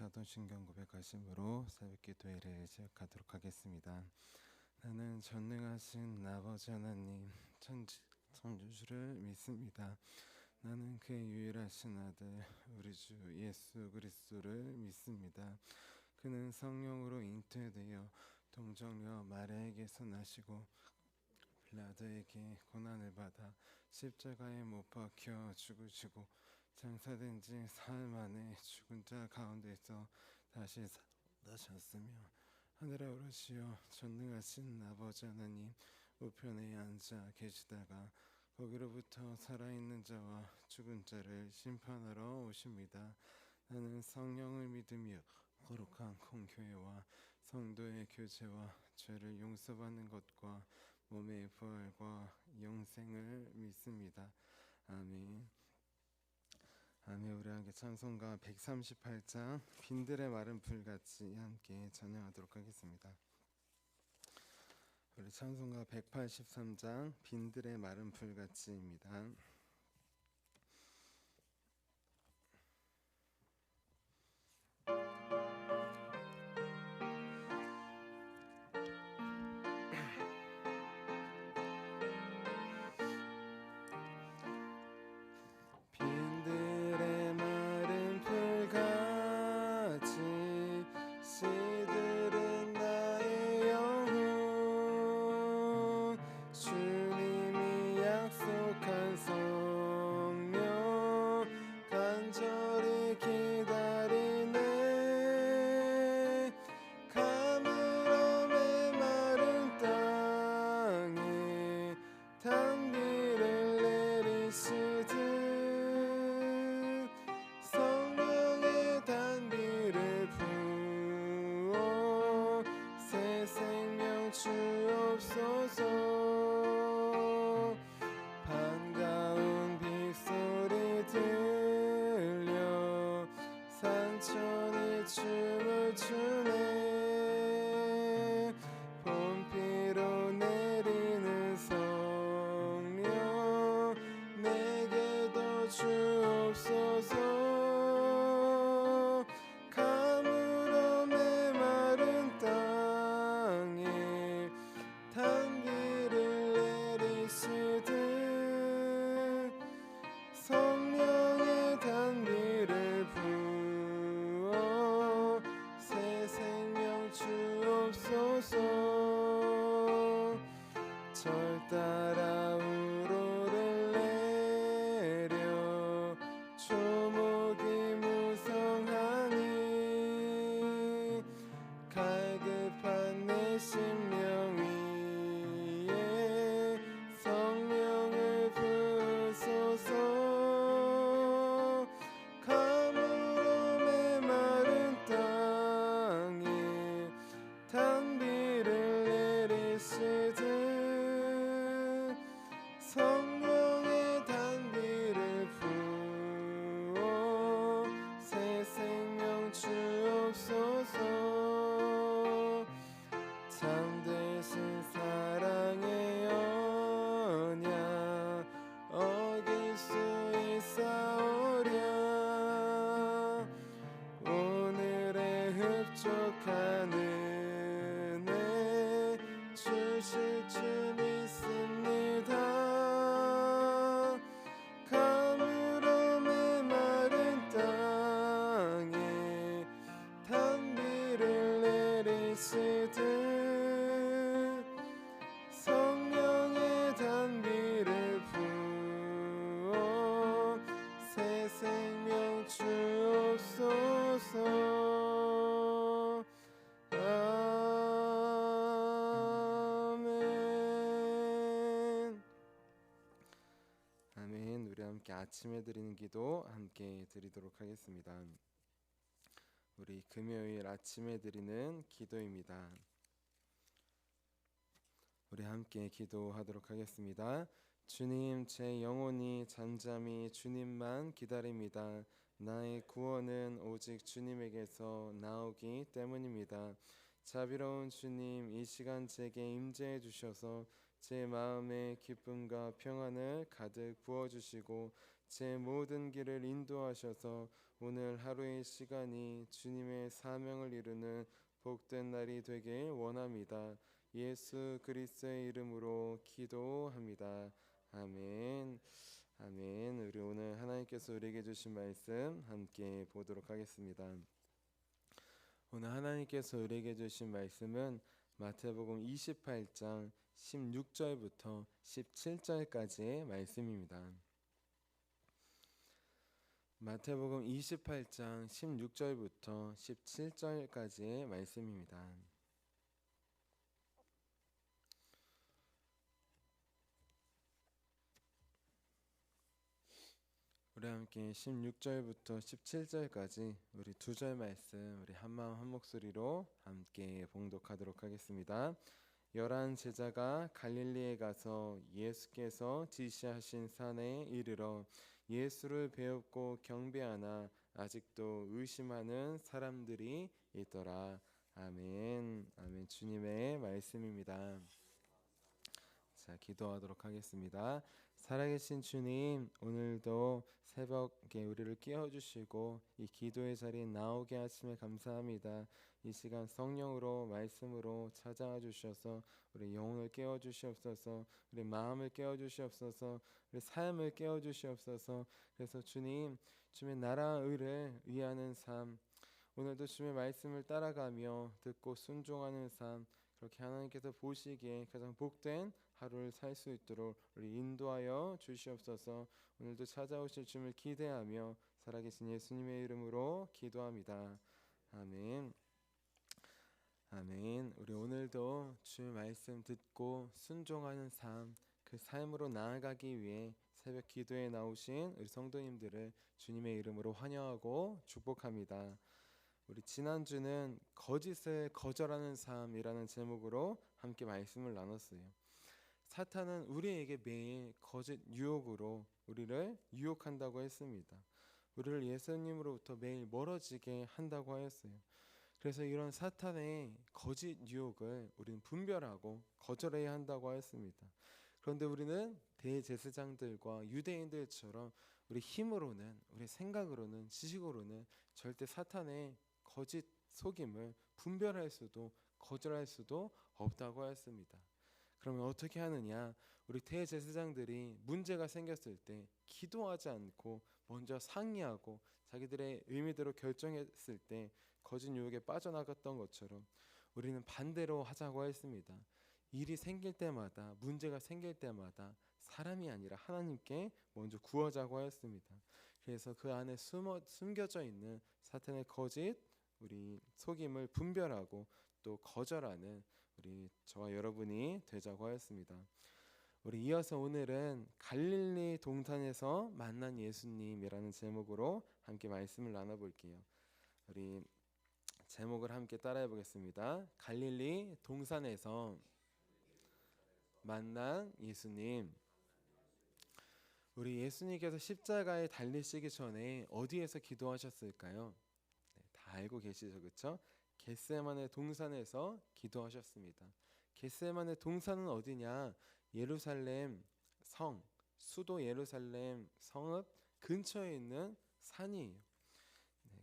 사도신경 고백하심으로 새벽기도회를 시작하도록 하겠습니다. 나는 전능하신 아버지 하나님 천주주를 믿습니다. 나는 그의 유일하신 아들 우리 주 예수 그리스도를 믿습니다. 그는 성령으로 잉태되어 동정녀 마리아에게서 나시고 빌라도에게 고난을 받아 십자가에 못 박혀 죽으시고 장사된 지 사흘 만에 죽은 자 가운데서 다시 살아나셨으며 하늘에 오르시어 전능하신 아버지 하나님 우편에 앉아 계시다가 거기로부터 살아있는 자와 죽은 자를 심판하러 오십니다. 나는 성령을 믿으며 거룩한 공교회와 성도의 교제와 죄를 용서받는 것과 몸의 부활과 영생을 믿습니다. 아멘. 아멘. 우리 함께 찬송가 138장 빈들의 마른 풀같이 함께 찬양하도록 하겠습니다. 우리 찬송가 183장 빈들의 마른 풀같이입니다. 빈들의 마른 풀같이 시들은 나의 영혼 주님이 약속한 성령 간절히 기다리네 가물어 메마른 땅에 단비를 내리시듯 성령의 단비를 부어 새 생명 주옵소서 반가운 빗소리 들려 산천이 춤을 추네 봄비로 내리는 성령 내게도 주옵소서 가물어 메마른 땅에 단비를 내리시듯 성령의 단비를 부어 새 생명 주옵소서 절 따라 우로를 내려 조목이 무성하니 갈급한 내 심령 위에 성령을 부으소서 가물어 메마른 땅에 단비를 내리시듯 성령의 단비를 부어 새 생명 주옵소서 참되신 사랑의 언약 어길 수 있사오랴 오늘의 흡족한 은혜 주실 줄 믿습니다 가물어 메마른 땅에 단비를 내리시듯 성령의 단비를 부어 새 생명 주옵소서 아멘. 아멘. 우리 함께 아침에 드리는 기도 함께 드리도록 하겠습니다. 우리 금요일 아침에 드리는 기도입니다. 우리 함께 기도하도록 하겠습니다. 주님, 제 영혼이 잠잠히 주님만 기다립니다. 나의 구원은 오직 주님에게서 나오기 때문입니다. 자비로운 주님, 이 시간 제게 임재해 주셔서 제 마음에 기쁨과 평안을 가득 부어주시고 제 모든 길을 인도하셔서 오늘 하루의 시간이 주님의 사명을 이루는 복된 날이 되길 원합니다. 예수 그리스도의 이름으로 기도합니다. 아멘. 아멘. 우리 오늘 하나님께서 우리에게 주신 말씀 함께 보도록 하겠습니다. 오늘 하나님께서 우리에게 주신 말씀은 마태복음 28장 16절부터 17절까지의 말씀입니다. 마태복음 28장 16절부터 17절까지의 말씀입니다. 우리 함께 16절부터 17절까지 우리 두 절 말씀 우리 한마음 한 목소리로 함께 봉독하도록 하겠습니다. 11 제자가 갈릴리에 가서 예수께서 지시하신 산에 이르러 예수를 배웁고 경배하나 아직도 의심하는 사람들이 있더라. 아멘. 아멘. 주님의 말씀입니다. 자, 기도하도록 하겠습니다. 살아계신 주님, 오늘도 새벽에 우리를 깨워주시고 이 기도의 자리에 나오게 하심에 감사합니다. 이 시간 성령으로 말씀으로 찾아와 주셔서 우리 영혼을 깨워주시옵소서, 우리 마음을 깨워주시옵소서, 우리 삶을 깨워주시옵소서. 그래서 주님, 주님의 나라 의를 위하는 삶, 오늘도 주님의 말씀을 따라가며 듣고 순종하는 삶, 그렇게 하나님께서 보시기에 가장 복된 하루를 살 수 있도록 우리 인도하여 주시옵소서. 오늘도 찾아오실 주님을 기대하며 살아계신 예수님의 이름으로 기도합니다. 아멘. 아멘. 우리 오늘도 주의 말씀 듣고 순종하는 삶, 그 삶으로 나아가기 위해 새벽 기도에 나오신 우리 성도님들을 주님의 이름으로 환영하고 축복합니다. 우리 지난주는 거짓을 거절하는 삶이라는 제목으로 함께 말씀을 나눴어요. 사탄은 우리에게 매일 거짓 유혹으로 우리를 유혹한다고 했습니다. 우리를 예수님으로부터 매일 멀어지게 한다고 하였어요. 그래서 이런 사탄의 거짓 유혹을 우리는 분별하고 거절해야 한다고 하였습니다. 그런데 우리는 대제사장들과 유대인들처럼 우리 힘으로는, 우리 생각으로는, 지식으로는 절대 사탄의 거짓 속임을 분별할 수도 거절할 수도 없다고 하였습니다. 그러면 어떻게 하느냐? 우리 대제사장들이 문제가 생겼을 때 기도하지 않고 먼저 상의하고 자기들의 의미대로 결정했을 때 거짓 유혹에 빠져나갔던 것처럼 우리는 반대로 하자고 했습니다. 일이 생길 때마다, 문제가 생길 때마다 사람이 아니라 하나님께 먼저 구하자고 하였습니다. 그래서 그 안에 숨겨져 있는 사탄의 거짓, 우리 속임을 분별하고 또 거절하는 우리 저와 여러분이 되자고 하였습니다. 우리 이어서 오늘은 갈릴리 동산에서 만난 예수님이라는 제목으로 함께 말씀을 나눠볼게요. 우리 제목을 함께 따라해 보겠습니다. 갈릴리 동산에서 만난 예수님. 우리 예수님께서 십자가에 달리시기 전에 어디에서 기도하셨을까요? 네, 다 알고 계시죠, 그렇죠? 겟세마네 동산에서 기도하셨습니다. 겟세마네 동산은 어디냐? 예루살렘 성, 수도 예루살렘 성읍 근처에 있는 산이에요.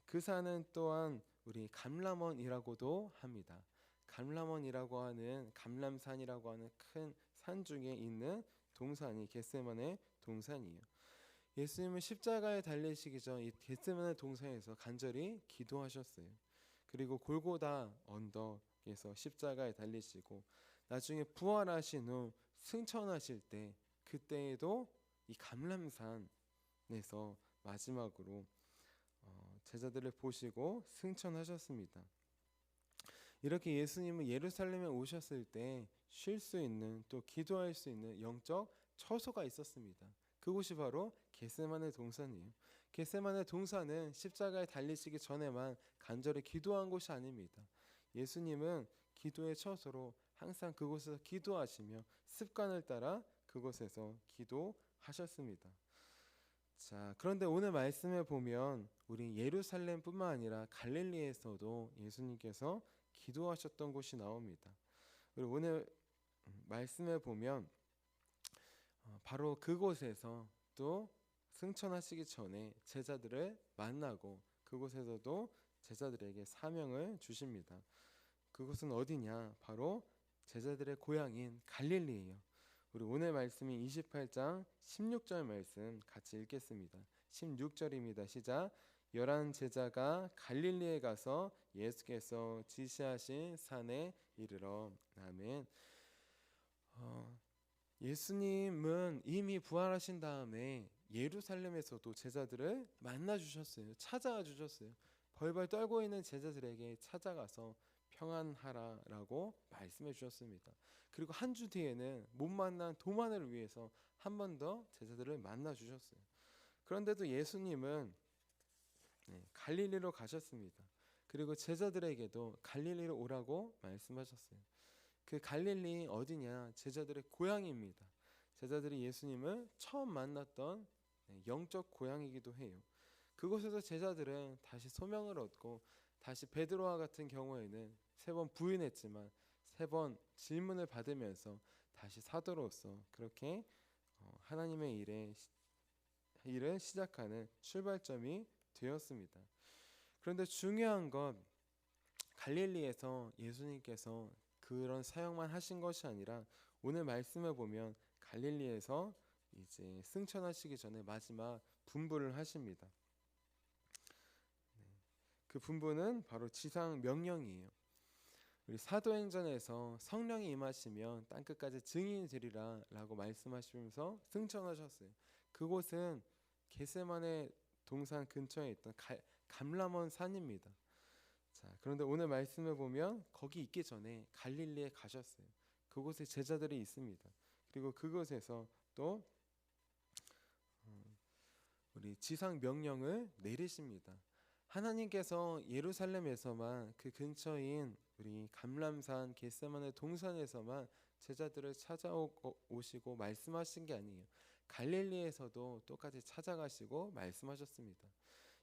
그 산은 또한 우리 감람원이라고도 합니다. 감람원이라고 하는 감람산이라고 하는 큰 산 중에 있는 동산이 겟세마네 동산이에요. 예수님은 십자가에 달리시기 전 이 겟세마네 동산에서 간절히 기도하셨어요. 그리고 골고다 언덕에서 십자가에 달리시고 나중에 부활하신 후 승천하실 때 그때에도 이 감람산에서 마지막으로 제자들을 보시고 승천하셨습니다. 이렇게 예수님은 예루살렘에 오셨을 때 쉴 수 있는 또 기도할 수 있는 영적 처소가 있었습니다. 그곳이 바로 겟세마네 동산이에요. 겟세마네 동산은 십자가에 달리시기 전에만 간절히 기도한 곳이 아닙니다. 예수님은 기도의 처소로 항상 그곳에서 기도하시며 습관을 따라 그곳에서 기도하셨습니다. 자, 그런데 오늘 말씀에 보면 우리 예루살렘뿐만 아니라 갈릴리에서도 예수님께서 기도하셨던 곳이 나옵니다. 그리고 오늘 말씀에 보면 바로 그곳에서 또 승천하시기 전에 제자들을 만나고 그곳에서도 제자들에게 사명을 주십니다. 그곳은 어디냐? 바로 제자들의 고향인 갈릴리예요. 우리 오늘 말씀인 28장 16절 말씀 같이 읽겠습니다. 16절입니다. 시작. 열한 제자가 갈릴리에 가서 예수께서 지시하신 산에 이르러. 아멘. 예수님은 이미 부활하신 다음에 예루살렘에서도 제자들을 만나 주셨어요. 찾아와 주셨어요. 벌벌 떨고 있는 제자들에게 찾아가서 평안하라라고 말씀해 주셨습니다. 그리고 한 주 뒤에는 못 만난 도마를 위해서 한 번 더 제자들을 만나 주셨어요. 그런데도 예수님은 갈릴리로 가셨습니다. 그리고 제자들에게도 갈릴리로 오라고 말씀하셨어요. 그 갈릴리 어디냐? 제자들의 고향입니다. 제자들이 예수님을 처음 만났던 영적 고향이기도 해요. 그곳에서 제자들은 다시 소명을 얻고 다시 베드로와 같은 경우에는 3번 부인했지만 3번 질문을 받으면서 다시 사도로서 그렇게 하나님의 일을 시작하는 출발점이 되었습니다. 그런데 중요한 건 갈릴리에서 예수님께서 그런 사역만 하신 것이 아니라 오늘 말씀을 보면 갈릴리에서 이제 승천하시기 전에 마지막 분부를 하십니다. 그 분부는 바로 지상 명령이에요. 우리 사도행전에서 성령이 임하시면 땅끝까지 증인이 되리라 라고 말씀하시면서 승천하셨어요. 그곳은 겟세마네 동산 근처에 있던 감람원 산입니다. 자, 그런데 오늘 말씀을 보면 거기 있기 전에 갈릴리에 가셨어요. 그곳에 제자들이 있습니다. 그리고 그곳에서 또 우리 지상 명령을 내리십니다. 하나님께서 예루살렘에서만 그 근처인 우리 감람산 겟세마네 동산에서만 제자들을 찾아오시고 말씀하신 게 아니에요. 갈릴리에서도 똑같이 찾아가시고 말씀하셨습니다.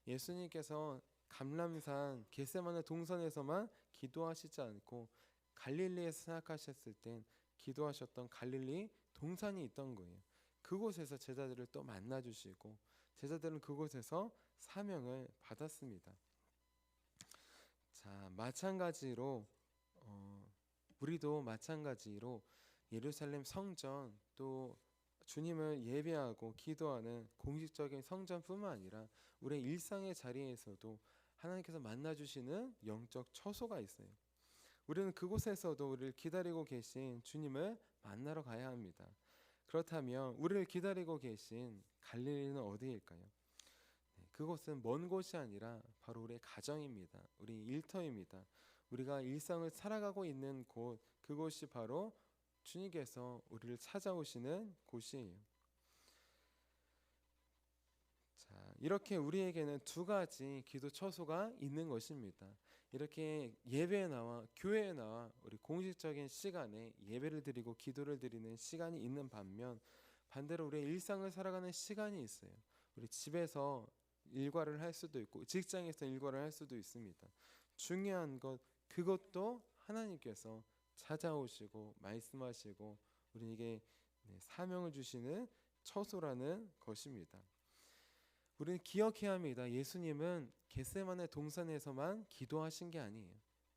예수님께서 감람산 겟세마네 동산에서만 기도하시지 않고 갈릴리에서 생각하셨을 땐 기도하셨던 갈릴리 동산이 있던 거예요. 그곳에서 제자들을 또 만나주시고 제자들은 그곳에서 사명을 받았습니다. 자, 마찬가지로 우리도 마찬가지로 예루살렘 성전 또 주님을 예배하고 기도하는 공식적인 성전뿐만 아니라 우리의 일상의 자리에서도 하나님께서 만나주시는 영적 처소가 있어요. 우리는 그곳에서도 우리를 기다리고 계신 주님을 만나러 가야 합니다. 그렇다면 우리를 기다리고 계신 갈릴리는 어디일까요? 그곳은 먼 곳이 아니라 바로 우리의 가정입니다. 우리 일터입니다. 우리가 일상을 살아가고 있는 곳, 그곳이 바로 주님께서 우리를 찾아오시는 곳이에요. 자, 이렇게 우리에게는 2가지 기도 처소가 있는 것입니다. 이렇게 예배에 나와 교회에 나와 우리 공식적인 시간에 예배를 드리고 기도를 드리는 시간이 있는 반면 반대로 우리의 일상을 살아가는 시간이 있어요. 우리 집에서 일과를 할 수도 있고 직장에서 일과를 할 수도 있습니다. 중요한 것 그것도 하나님께서 찾아오시고 말씀하시고 우리에게 사명을 주시는 처소라는 것입니다. 우리는 기억해야 합니다. 예수님은 겟세마네 동산에서만 기도하신 게 아니에요.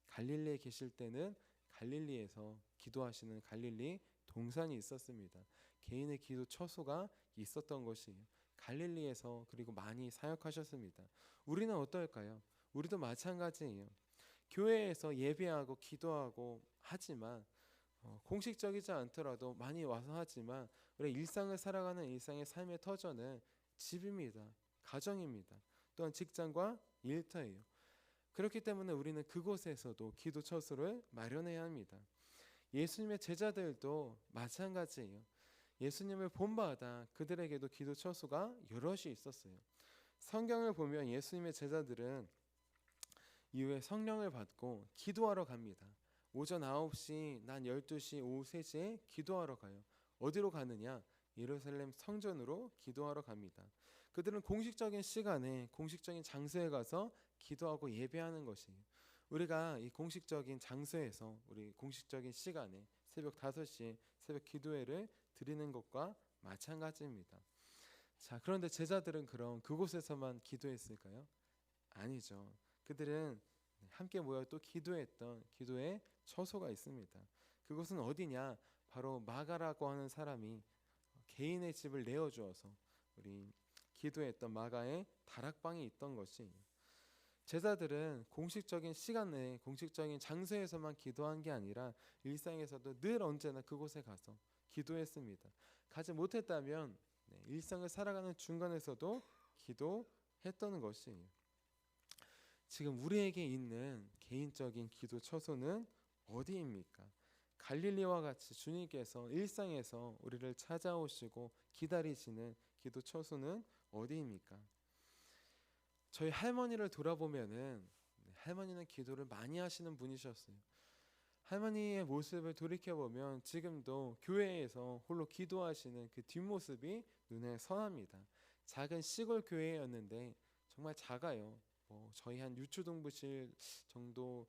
갈릴리에 계실 때는 갈릴리에서 기도하시는 갈릴리 동산이 있었습니다. 개인의 기도 처소가 있었던 것이에요. 갈릴리에서 그리고 많이 사역하셨습니다. 우리는 어떨까요? 우리도 마찬가지예요. 교회에서 예배하고 기도하고 하지만 공식적이지 않더라도 많이 와서 하지만 우리 일상을 살아가는 일상의 삶의 터전은 집입니다. 가정입니다. 또한 직장과 일터예요. 그렇기 때문에 우리는 그곳에서도 기도 처소를 마련해야 합니다. 예수님의 제자들도 마찬가지예요. 예수님을 본받아 그들에게도 기도 처소가 여럿이 있었어요. 성경을 보면 예수님의 제자들은 이후에 성령을 받고 기도하러 갑니다. 오전 9시, 낮 12시, 오후 3시에 기도하러 가요. 어디로 가느냐? 예루살렘 성전으로 기도하러 갑니다. 그들은 공식적인 시간에 공식적인 장소에 가서 기도하고 예배하는 것이에요. 우리가 이 공식적인 장소에서 우리 공식적인 시간에 새벽 5시에 새벽 기도회를 드리는 것과 마찬가지입니다. 자, 그런데 제자들은 그럼 그곳에서만 기도했을까요? 아니죠. 그들은 함께 모여 또 기도했던 기도의 처소가 있습니다. 그곳은 어디냐? 바로 마가라고 하는 사람이 개인의 집을 내어주어서 우리 기도했던 마가의 다락방이 있던 것이, 제자들은 공식적인 시간에 공식적인 장소에서만 기도한 게 아니라 일상에서도 늘 언제나 그곳에 가서 기도했습니다. 가지 못했다면 일상을 살아가는 중간에서도 기도했던 것이에요. 지금 우리에게 있는 개인적인 기도 처소는 어디입니까? 갈릴리와 같이 주님께서 일상에서 우리를 찾아오시고 기다리시는 기도 처소는 어디입니까? 저희 할머니를 돌아보면은 할머니는 기도를 많이 하시는 분이셨어요. 할머니의 모습을 돌이켜 보면 지금도 교회에서 홀로 기도하시는 그 뒷모습이 눈에 선합니다. 작은 시골 교회였는데 정말 작아요. 저희 한 유초동부실 정도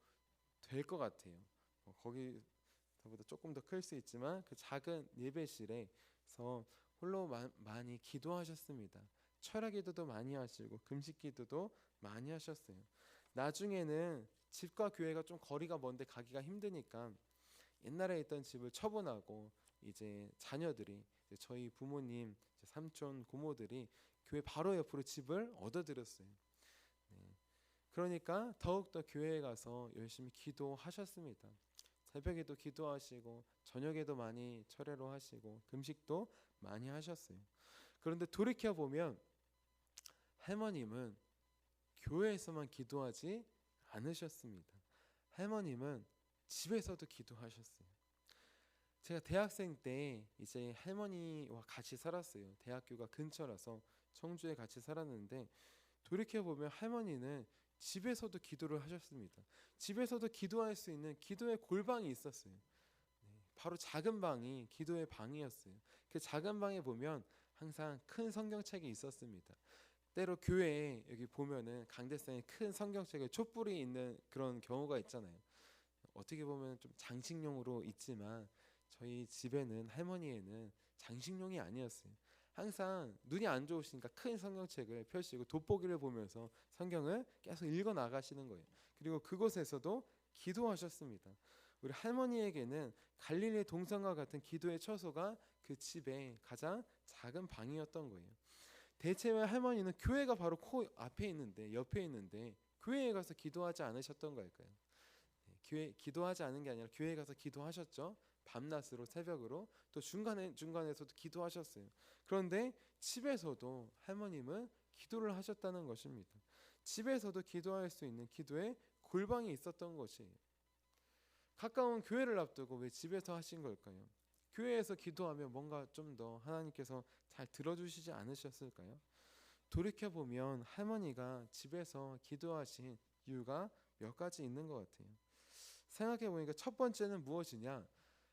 될 것 같아요. 거기서보다 조금 더 클 수 있지만 그 작은 예배실에서 홀로 많이 기도하셨습니다. 철학 기도도 많이 하시고 금식 기도도 많이 하셨어요. 나중에는 집과 교회가 좀 거리가 먼데 가기가 힘드니까 옛날에 있던 집을 처분하고 이제 자녀들이, 이제 저희 부모님, 이제 삼촌, 고모들이 교회 바로 옆으로 집을 얻어들였어요. 네. 그러니까 더욱더 교회에 가서 열심히 기도하셨습니다. 새벽에도 기도하시고 저녁에도 많이 철회로 하시고 금식도 많이 하셨어요. 그런데 돌이켜 보면 할머님은 교회에서만 기도하지 않으셨습니다. 할머님은 집에서도 기도하셨어요. 제가 대학생 때 이제 할머니와 같이 살았어요. 대학교가 근처라서 청주에 같이 살았는데 돌이켜 보면 할머니는 집에서도 기도를 하셨습니다. 집에서도 기도할 수 있는 기도의 골방이 있었어요. 바로 작은 방이 기도의 방이었어요. 그 작은 방에 보면 항상 큰 성경책이 있었습니다. 때로 교회에 여기 보면은 강대상에 큰 성경책에 촛불이 있는 그런 경우가 있잖아요. 어떻게 보면 좀 장식용으로 있지만 저희 집에는, 할머니에는 장식용이 아니었어요. 항상 눈이 안 좋으시니까 큰 성경책을 펴시고 돋보기를 보면서 성경을 계속 읽어 나가시는 거예요. 그리고 그곳에서도 기도하셨습니다. 우리 할머니에게는 갈릴리 동산과 같은 기도의 처소가 그 집의 가장 작은 방이었던 거예요. 대체 왜 할머니는 교회가 바로 코 앞에 있는데, 옆에 있는데 교회에 가서 기도하지 않으셨던 걸까요? 교회 기도하지 않은 게 아니라 교회 가서 기도하셨죠. 밤낮으로, 새벽으로, 또 중간에서도 기도하셨어요. 그런데 집에서도 할머님은 기도를 하셨다는 것입니다. 집에서도 기도할 수 있는 기도의 골방이 있었던 것이에요. 가까운 교회를 앞두고 왜 집에서 하신 걸까요? 교회에서 기도하면 뭔가 좀 더 하나님께서 잘 들어주시지 않으셨을까요? 돌이켜보면 할머니가 집에서 기도하신 이유가 몇 가지 있는 것 같아요. 생각해보니까 첫 번째는 무엇이냐?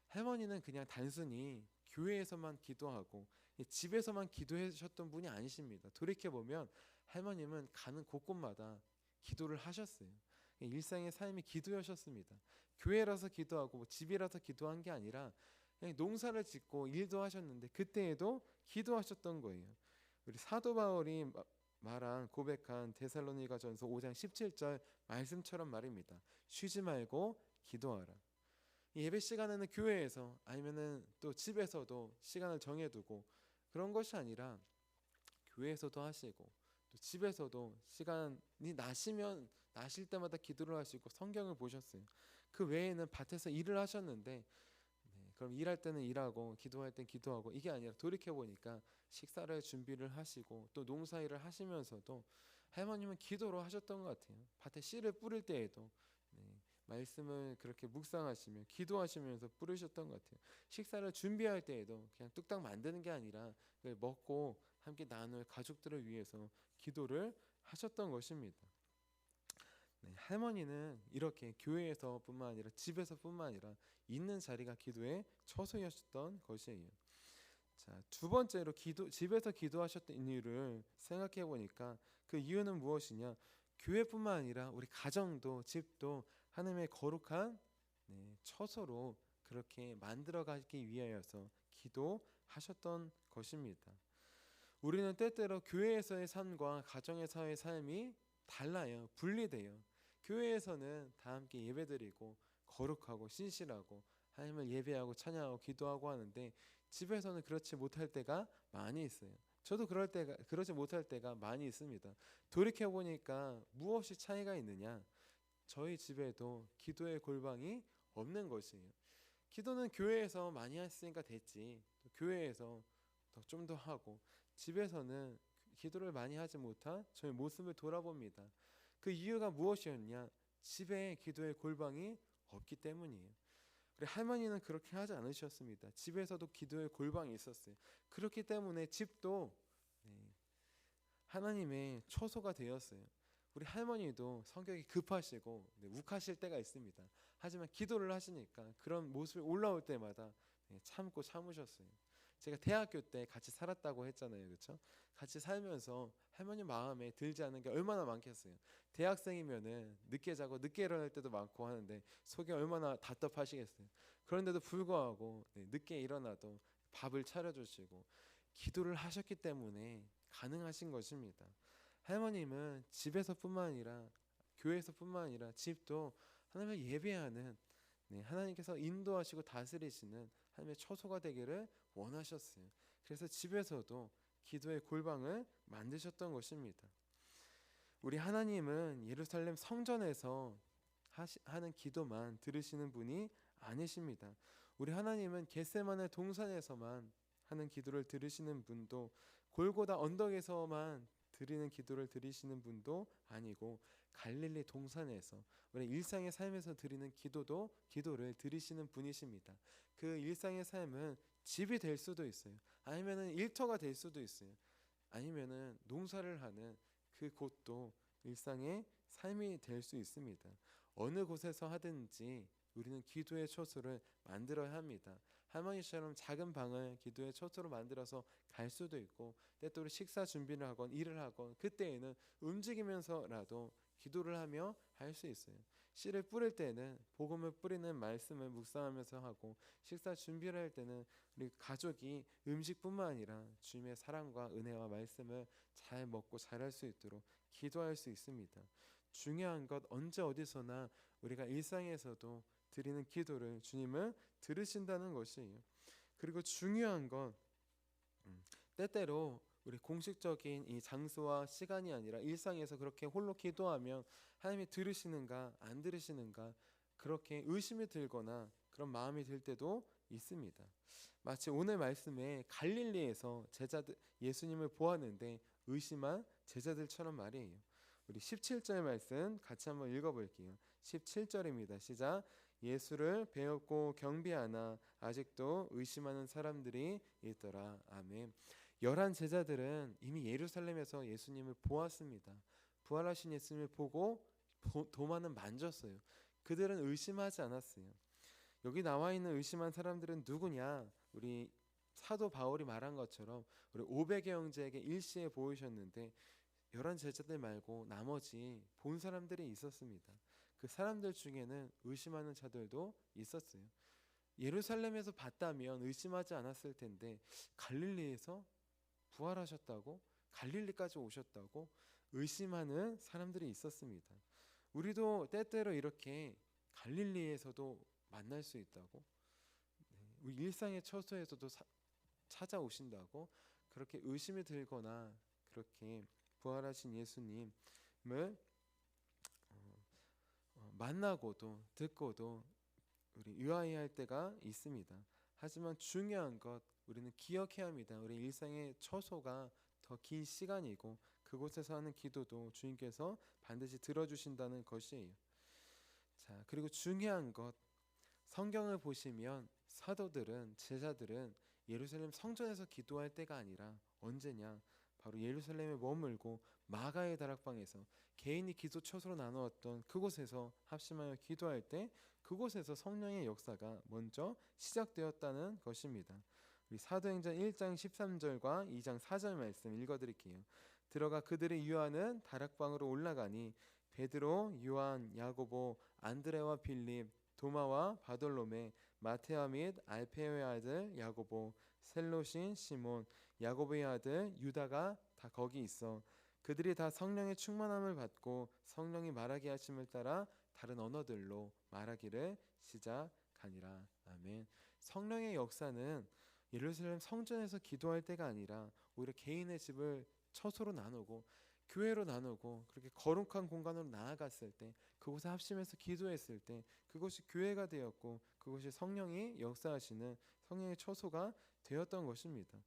할머니는 그냥 단순히 교회에서만 기도하고 집에서만 기도하셨던 분이 아니십니다. 돌이켜보면 할머님은 가는 곳곳마다 기도를 하셨어요. 일상의 삶이 기도였습니다. 교회라서 기도하고 집이라서 기도한 게 아니라 그냥 농사를 짓고 일도 하셨는데 그때에도 기도하셨던 거예요. 우리 사도 바울이 말한 고백한 데살로니가전서 5장 17절 말씀처럼 말입니다. 쉬지 말고 기도하라. 예배 시간에는 교회에서 아니면은 또 집에서도 시간을 정해두고 그런 것이 아니라 교회에서도 하시고 또 집에서도 시간이 나실 때마다 기도를 하시고 성경을 보셨어요. 그 외에는 밭에서 일을 하셨는데 그럼 일할 때는 일하고 기도할 땐 기도하고 이게 아니라 돌이켜 보니까 식사를 준비를 하시고 또 농사일을 하시면서도 할머님은 기도로 하셨던 것 같아요. 밭에 씨를 뿌릴 때에도 말씀을 그렇게 묵상하시며 기도하시면서 뿌리셨던 것 같아요. 식사를 준비할 때에도 그냥 뚝딱 만드는 게 아니라 먹고 함께 나눌 가족들을 위해서 기도를 하셨던 것입니다. 할머니는 이렇게 교회에서뿐만 아니라 집에서뿐만 아니라 있는 자리가 기도의 처소였던 것이에요. 자, 두 번째로 집에서 기도하셨던 이유를 생각해 보니까 그 이유는 무엇이냐? 교회뿐만 아니라 우리 가정도 집도 하나님의 거룩한 처소로 그렇게 만들어가기 위하여서 기도하셨던 것입니다. 우리는 때때로 교회에서의 삶과 가정에서의 삶이 달라요. 분리돼요. 교회에서는 다 함께 예배드리고 거룩하고 신실하고 하나님을 예배하고 찬양하고 기도하고 하는데 집에서는 그렇지 못할 때가 많이 있어요. 저도 그러지 못할 때가 많이 있습니다. 돌이켜 보니까 무엇이 차이가 있느냐? 저희 집에도 기도의 골방이 없는 것이에요. 기도는 교회에서 많이 했으니까 됐지. 또 교회에서 좀 더 하고 집에서는 기도를 많이 하지 못한 저의 모습을 돌아봅니다. 그 이유가 무엇이었냐? 집에 기도의 골방이 없기 때문이에요. 우리 할머니는 그렇게 하지 않으셨습니다. 집에서도 기도의 골방이 있었어요. 그렇기 때문에 집도 하나님의 처소가 되었어요. 우리 할머니도 성격이 급하시고 욱하실 때가 있습니다. 하지만 기도를 하시니까 그런 모습이 올라올 때마다 참고 참으셨어요. 제가 대학교 때 같이 살았다고 했잖아요, 그렇죠? 같이 살면서 할머니 마음에 들지 않는 게 얼마나 많겠어요. 대학생이면은 늦게 자고 늦게 일어날 때도 많고 하는데 속이 얼마나 답답하시겠어요. 그런데도 불구하고 늦게 일어나도 밥을 차려주시고 기도를 하셨기 때문에 가능하신 것입니다. 할머님은 집에서뿐만 아니라 교회에서뿐만 아니라 집도 하나님을 예배하는 하나님께서 인도하시고 다스리시는 하나님의 처소가 되기를 원하셨어요. 그래서 집에서도 기도의 골방을 만드셨던 것입니다. 우리 하나님은 예루살렘 성전에서 하는 기도만 들으시는 분이 아니십니다. 우리 하나님은 겟세마네 동산에서만 하는 기도를 들으시는 분도 골고다 언덕에서만 드리는 기도를 들으시는 분도 아니고 갈릴리 동산에서 우리 일상의 삶에서 드리는 기도를 들으시는 분이십니다. 그 일상의 삶은 집이 될 수도 있어요. 아니면은 일터가 될 수도 있어요. 아니면은 농사를 하는 그 곳도 일상의 삶이 될 수 있습니다. 어느 곳에서 하든지 우리는 기도의 처소를 만들어야 합니다. 할머니처럼 작은 방을 기도의 처소로 만들어서 갈 수도 있고 때때로 식사 준비를 하건 일을 하건 그때에는 움직이면서라도 기도를 하며 할 수 있어요. 씨를 뿌릴 때는 복음을 뿌리는 말씀을 묵상하면서 하고 식사 준비를 할 때는 우리 가족이 음식뿐만 아니라 주님의 사랑과 은혜와 말씀을 잘 먹고 잘할 수 있도록 기도할 수 있습니다. 중요한 것 언제 어디서나 우리가 일상에서도 드리는 기도를 주님은 들으신다는 것이에요. 그리고 중요한 건 때때로 우리 공식적인 이 장소와 시간이 아니라 일상에서 그렇게 홀로 기도하면 하나님이 들으시는가 안 들으시는가 그렇게 의심이 들거나 그런 마음이 들 때도 있습니다. 마치 오늘 말씀에 갈릴리에서 제자들 예수님을 보았는데 의심한 제자들처럼 말이에요. 우리 17절 말씀 같이 한번 읽어볼게요. 17절입니다. 시작. 예수를 배웠고 경비하나 아직도 의심하는 사람들이 있더라. 아멘. 11 제자들은 이미 예루살렘에서 예수님을 보았습니다. 부활하신 예수님을 보고 도마는 만졌어요. 그들은 의심하지 않았어요. 여기 나와 있는 의심한 사람들은 누구냐? 우리 사도 바울이 말한 것처럼 우리 500의 형제에게 일시에 보이셨는데 11 제자들 말고 나머지 본 사람들이 있었습니다. 그 사람들 중에는 의심하는 자들도 있었어요. 예루살렘에서 봤다면 의심하지 않았을 텐데 갈릴리에서 부활하셨다고 갈릴리까지 오셨다고 의심하는 사람들이 있었습니다. 우리도 때때로 이렇게 갈릴리에서도 만날 수 있다고 우리 일상의 처소에서도 찾아오신다고 그렇게 의심이 들거나 그렇게 부활하신 예수님을 만나고도 듣고도 우리 유아해할 때가 있습니다. 하지만 중요한 것 우리는 기억해야 합니다. 우리 일상의 처소가 더 긴 시간이고 그곳에서 하는 기도도 주님께서 반드시 들어주신다는 것이에요. 자, 그리고 중요한 것 성경을 보시면 사도들은 제자들은 예루살렘 성전에서 기도할 때가 아니라 언제냐? 바로 예루살렘에 머물고 마가의 다락방에서 개인이 기도 처소로 나누었던 그곳에서 합심하여 기도할 때 그곳에서 성령의 역사가 먼저 시작되었다는 것입니다. 우리 사도행전 1장 13절과 2장 4절 말씀 읽어드릴게요. 들어가 그들이 유하는 다락방으로 올라가니 베드로, 요한, 야고보, 안드레와 빌립, 도마와 바돌로메, 마테아 및 알페오의 아들 야고보, 셀롯인 시몬, 야고보의 아들 유다가 다 거기 있어. 그들이 다 성령의 충만함을 받고 성령이 말하게 하심을 따라 다른 언어들로 말하기를 시작하니라. 아멘. 성령의 역사는 예루살렘 성전에서 기도할 때가 아니라 오히려 개인의 집을 처소로 나누고 교회로 나누고 그렇게 거룩한 공간으로 나아갔을 때, 그곳에 합심해서 기도했을 때 그곳이 교회가 되었고 그곳이 성령이 역사하시는 성령의 처소가 되었던 것입니다.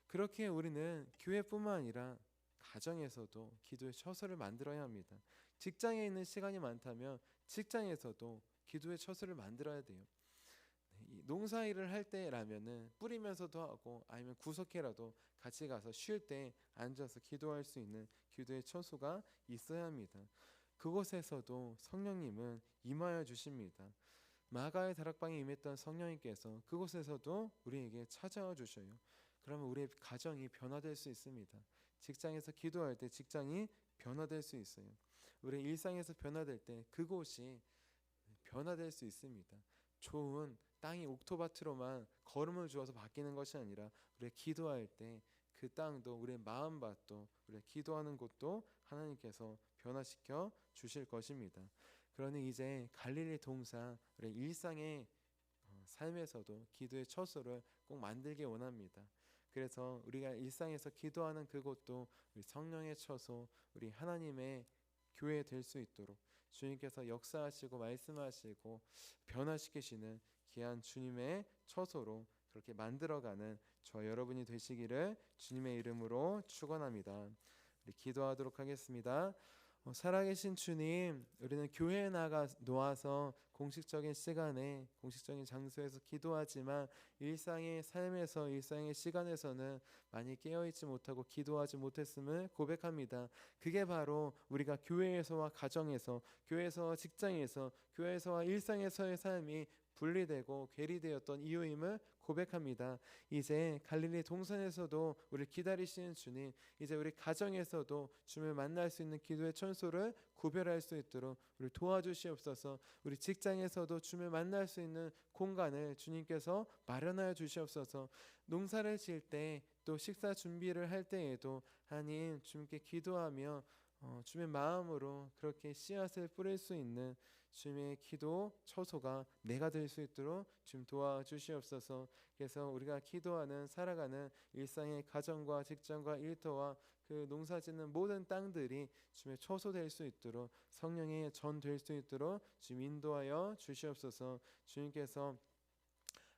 그렇게 우리는 교회뿐만 아니라 가정에서도 기도의 처소를 만들어야 합니다. 직장에 있는 시간이 많다면 직장에서도 기도의 처소를 만들어야 돼요. 이 농사일을 할 때라면은 뿌리면서도 하고 아니면 구석회라도 같이 가서 쉴 때 앉아서 기도할 수 있는 기도의 처소가 있어야 합니다. 그곳에서도 성령님은 임하여 주십니다. 마가의 다락방에 임했던 성령님께서 그곳에서도 우리에게 찾아와 주셔요. 그러면 우리의 가정이 변화될 수 있습니다. 직장에서 기도할 때 직장이 변화될 수 있어요. 우리 일상에서 변화될 때 그곳이 변화될 수 있습니다. 좋은 땅이 옥토밭으로만 걸음을 주어서 바뀌는 것이 아니라 우리 기도할 때 그 땅도 우리의 마음밭도 우리 기도하는 곳도 하나님께서 변화시켜 주실 것입니다. 그러니 이제 갈릴리 동산 우리 일상의 삶에서도 기도의 처소를 꼭 만들기 원합니다. 그래서 우리가 일상에서 기도하는 그곳도 우리 성령의 처소, 우리 하나님의 교회 될 수 있도록 주님께서 역사하시고 말씀하시고 변화시키시는 귀한 주님의 처소로 그렇게 만들어가는 저 여러분이 되시기를 주님의 이름으로 축원합니다. 우리 기도하도록 하겠습니다. 살아계신 주님, 우리는 교회에 나가 놓아서 공식적인 시간에 공식적인 장소에서 기도하지만 일상의 삶에서 일상의 시간에서는 많이 깨어있지 못하고 기도하지 못했음을 고백합니다. 그게 바로 우리가 교회에서와 가정에서, 교회에서와 직장에서, 교회에서와 일상에서의 삶이 분리되고 괴리되었던 이유임을 고백합니다. 이제 갈릴리 동산에서도 우리를 기다리시는 주님, 이제 우리 가정에서도 주님을 만날 수 있는 기도의 처소를 구별할 수 있도록 우리 도와주시옵소서. 우리 직장에서도 주님을 만날 수 있는 공간을 주님께서 마련하여 주시옵소서. 농사를 지을 때 또 식사 준비를 할 때에도 하나님 주님께 기도하며 주님의 마음으로 그렇게 씨앗을 뿌릴 수 있는 주님의 기도 처소가 내가 될 수 있도록 주님 도와주시옵소서. 그래서 우리가 기도하는 살아가는 일상의 가정과 직장과 일터와 그 농사짓는 모든 땅들이 주님의 처소 될 수 있도록 성령의 전 될 수 있도록 주님 인도하여 주시옵소서. 주님께서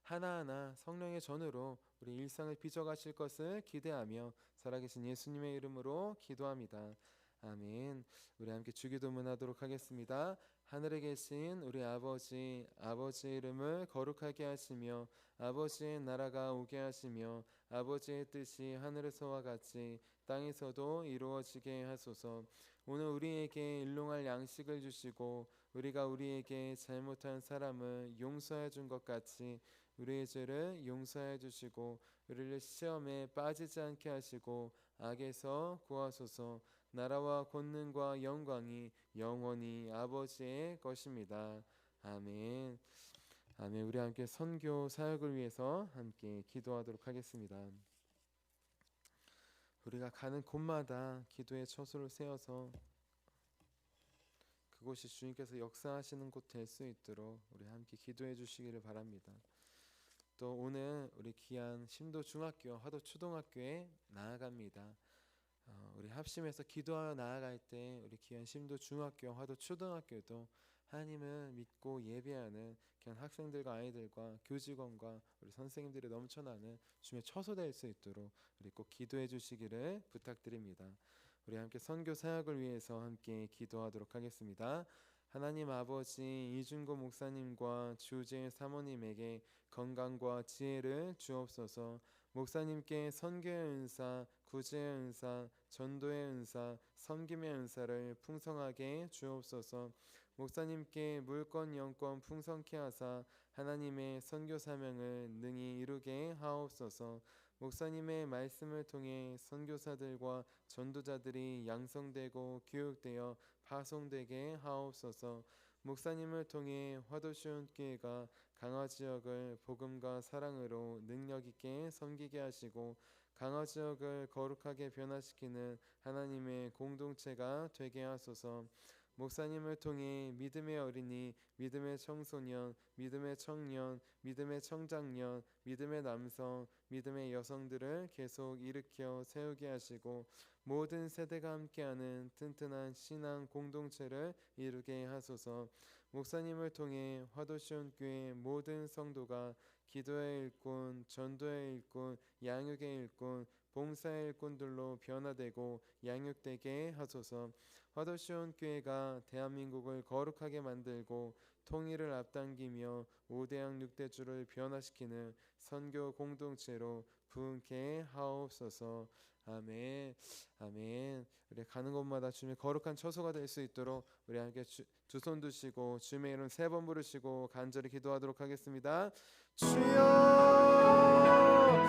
하나하나 성령의 전으로 우리 일상을 빚어가실 것을 기대하며 살아계신 예수님의 이름으로 기도합니다. 아멘. 우리 함께 주기도문하도록 하겠습니다. 하늘에 계신 우리 아버지, 아버지의 이름을 거룩하게 하시며 아버지의 나라가 오게 하시며 아버지의 뜻이 하늘에서와 같이 땅에서도 이루어지게 하소서. 오늘 우리에게 일용할 양식을 주시고 우리가 우리에게 잘못한 사람을 용서해 준 것 같이 우리의 죄를 용서해 주시고 우리를 시험에 빠지지 않게 하시고 악에서 구하소서. 나라와 권능과 영광이 영원히 아버지의 것입니다. 아멘. 아멘. 우리 함께 선교 사역을 위해서 함께 기도하도록 하겠습니다. 우리가 가는 곳마다 기도의 처소를 세워서 그곳이 주님께서 역사하시는 곳 될 수 있도록 우리 함께 기도해 주시기를 바랍니다. 또 오늘 우리 귀한 심도 중학교, 화도 초등학교에 나아갑니다. 우리 합심해서 기도하여 나아갈 때 우리 귀한 심도 중학교, 화도 초등학교도 하나님을 믿고 예배하는 귀한 학생들과 아이들과 교직원과 우리 선생님들이 넘쳐나는 주님의 처소 될 수 있도록 우리 꼭 기도해 주시기를 부탁드립니다. 우리 함께 선교 사역을 위해서 함께 기도하도록 하겠습니다. 하나님 아버지, 이준고 목사님과 주재 사모님에게 건강과 지혜를 주옵소서. 목사님께 선교의 은사, 구제의 은사, 전도의 은사, 섬김의 은사를 풍성하게 주옵소서. 목사님께 물권 영권 풍성케 하사 하나님의 선교 사명을 능히 이루게 하옵소서. 목사님의 말씀을 통해 선교사들과 전도자들이 양성되고 교육되어 파송되게 하옵소서. 목사님을 통해 화도시온교회가 강화 지역을 복음과 사랑으로 능력 있게 섬기게 하시고 강화 지역을 거룩하게 변화시키는 하나님의 공동체가 되게 하소서. 목사님을 통해 믿음의 어린이, 믿음의 청소년, 믿음의 청년, 믿음의 청장년, 믿음의 남성, 믿음의 여성들을 계속 일으켜 세우게 하시고 모든 세대가 함께하는 튼튼한 신앙 공동체를 이루게 하소서. 목사님을 통해 화도시온 교회 모든 성도가 기도의 일꾼, 전도의 일꾼, 양육의 일꾼, 봉사의 일꾼들로 변화되고 양육되게 하소서. 화도시온 교회가 대한민국을 거룩하게 만들고 통일을 앞당기며 5대양 6대주를 변화시키는 선교 공동체로 부흥케 하옵소서. 아멘. 아멘. 우리 가는 곳마다 주님의 거룩한 처소가 될 수 있도록 우리 함께 두 손 드시고 주님의 이름 3번 부르시고 간절히 기도하도록 하겠습니다. 주여